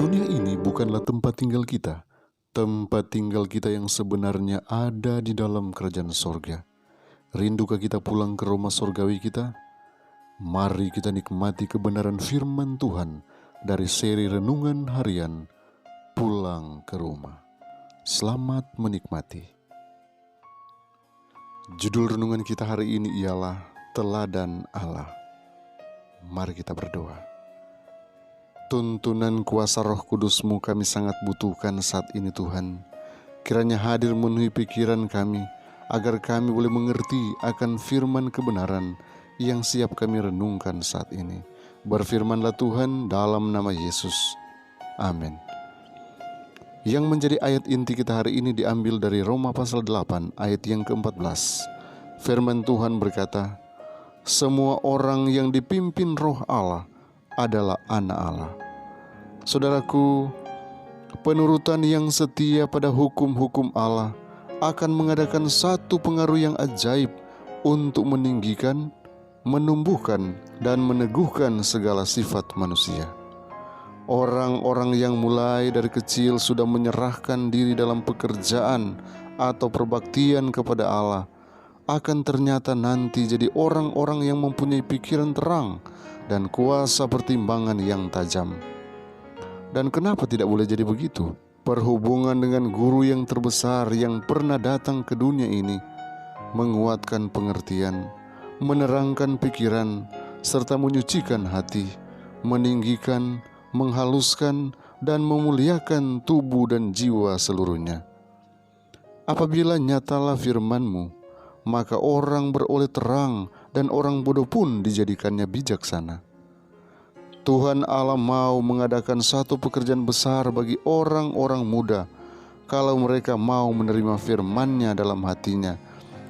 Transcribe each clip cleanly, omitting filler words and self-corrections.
Dunia ini bukanlah tempat tinggal kita. Tempat tinggal kita yang sebenarnya ada di dalam kerajaan sorga. Rindukah kita pulang ke rumah sorgawi kita? Mari kita nikmati kebenaran firman Tuhan dari seri Renungan Harian Pulang ke Rumah. Selamat menikmati. Judul renungan kita hari ini ialah Teladan Allah. Mari kita berdoa. Tuntunan kuasa Roh Kudus-Mu kami sangat butuhkan saat ini Tuhan. Kiranya hadir memenuhi pikiran kami, agar kami boleh mengerti akan firman kebenaran yang siap kami renungkan saat ini. Berfirmanlah Tuhan dalam nama Yesus. Amin. Yang menjadi ayat inti kita hari ini diambil dari Roma pasal 8 ayat yang ke-14. Firman Tuhan berkata, semua orang yang dipimpin Roh Allah adalah anak Allah. Saudaraku, penurutan yang setia pada hukum-hukum Allah akan mengadakan satu pengaruh yang ajaib untuk meninggikan, menumbuhkan, dan meneguhkan segala sifat manusia. Orang-orang yang mulai dari kecil sudah menyerahkan diri dalam pekerjaan atau perbaktian kepada Allah akan ternyata nanti jadi orang-orang yang mempunyai pikiran terang dan kuasa pertimbangan yang tajam. Dan kenapa tidak boleh jadi begitu? Perhubungan dengan guru yang terbesar yang pernah datang ke dunia ini menguatkan pengertian, menerangkan pikiran, serta menyucikan hati, meninggikan, menghaluskan, dan memuliakan tubuh dan jiwa seluruhnya. Apabila nyatalah firman-Mu, maka orang beroleh terang dan orang bodoh pun dijadikannya bijaksana. Tuhan Allah mau mengadakan satu pekerjaan besar bagi orang-orang muda kalau mereka mau menerima firman-Nya dalam hatinya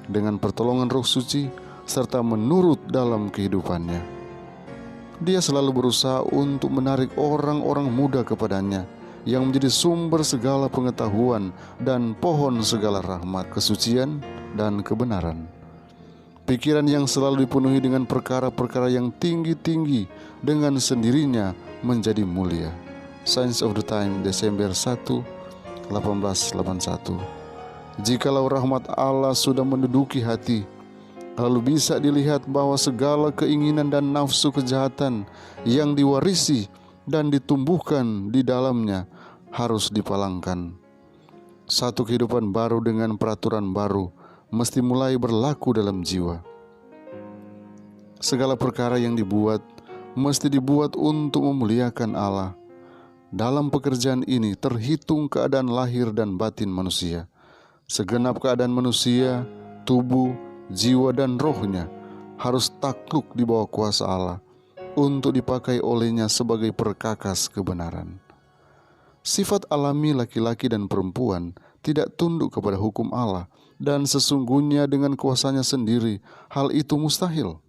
dengan pertolongan Roh Suci serta menurut dalam kehidupannya. Dia selalu berusaha untuk menarik orang-orang muda kepadanya yang menjadi sumber segala pengetahuan dan pohon segala rahmat, kesucian, dan kebenaran. Pikiran yang selalu dipenuhi dengan perkara-perkara yang tinggi-tinggi dengan sendirinya menjadi mulia. Signs of the Time, Desember 1, 1881. Jikalau rahmat Allah sudah menduduki hati, lalu bisa dilihat bahwa segala keinginan dan nafsu kejahatan yang diwarisi dan ditumbuhkan di dalamnya harus dipalangkan. Satu kehidupan baru dengan peraturan baru mesti mulai berlaku dalam jiwa. Segala perkara yang dibuat mesti dibuat untuk memuliakan Allah. Dalam pekerjaan ini terhitung keadaan lahir dan batin manusia. Segenap keadaan manusia, tubuh, jiwa dan rohnya harus takluk di bawah kuasa Allah untuk dipakai olehnya sebagai perkakas kebenaran. Sifat alami laki-laki dan perempuan tidak tunduk kepada hukum Allah, dan sesungguhnya dengan kuasanya sendiri hal itu mustahil.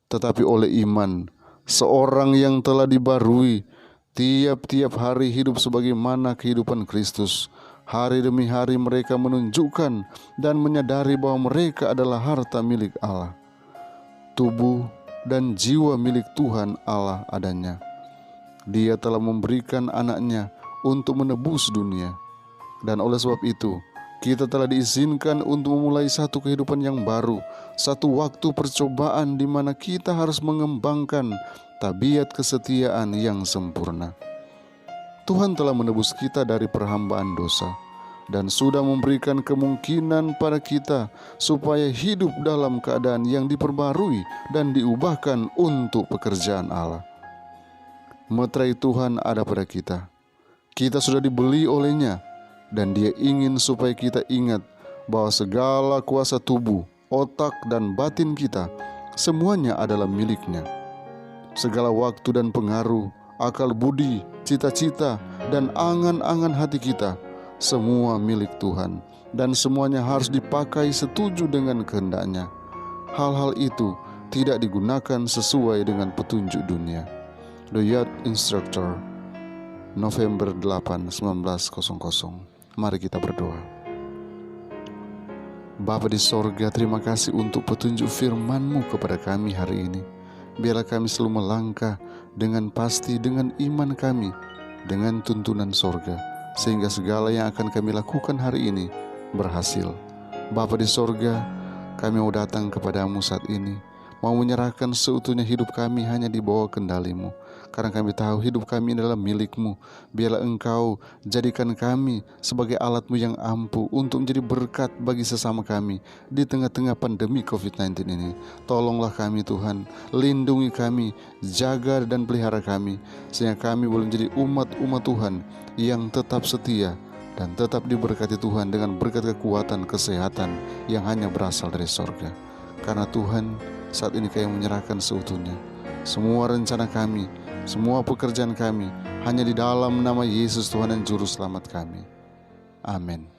Tetapi oleh iman, seorang yang telah dibarui tiap-tiap hari hidup sebagaimana kehidupan Kristus, hari demi hari mereka menunjukkan dan menyadari bahwa mereka adalah harta milik Allah. Tubuh dan jiwa milik Tuhan Allah adanya. Dia telah memberikan anaknya untuk menebus dunia. Dan oleh sebab itu, kita telah diizinkan untuk memulai satu kehidupan yang baru, satu waktu percobaan di mana kita harus mengembangkan tabiat kesetiaan yang sempurna. Tuhan telah menebus kita dari perhambaan dosa dan sudah memberikan kemungkinan pada kita supaya hidup dalam keadaan yang diperbarui dan diubahkan untuk pekerjaan Allah. Meterai Tuhan ada pada kita. Kita sudah dibeli oleh-Nya, dan Dia ingin supaya kita ingat bahwa segala kuasa tubuh, otak, dan batin kita semuanya adalah milik-Nya. Segala waktu dan pengaruh, akal budi, cita-cita, dan angan-angan hati kita semua milik Tuhan, dan semuanya harus dipakai setuju dengan kehendak-Nya. Hal-hal itu tidak digunakan sesuai dengan petunjuk dunia. The Youth Instructor, November 8, 1900. Mari kita berdoa. Bapa di sorga, terima kasih untuk petunjuk firman-Mu kepada kami hari ini. Biarlah kami selalu melangkah dengan pasti dengan iman kami dengan tuntunan sorga, sehingga segala yang akan kami lakukan hari ini berhasil. Bapa di sorga, kami mau datang kepadamu saat ini, mau menyerahkan seutuhnya hidup kami hanya di bawah kendali-Mu. Karena kami tahu hidup kami adalah milik-Mu. Biarlah Engkau jadikan kami sebagai alat-Mu yang ampuh untuk menjadi berkat bagi sesama kami di tengah-tengah pandemi COVID-19 ini. Tolonglah kami Tuhan, lindungi kami, jaga dan pelihara kami, sehingga kami boleh menjadi umat-umat Tuhan yang tetap setia dan tetap diberkati Tuhan dengan berkat kekuatan, kesehatan yang hanya berasal dari sorga. Karena Tuhan, saat ini Kami menyerahkan seutuhnya semua rencana kami, semua pekerjaan kami, hanya di dalam nama Yesus Tuhan dan Juru Selamat kami. Amin.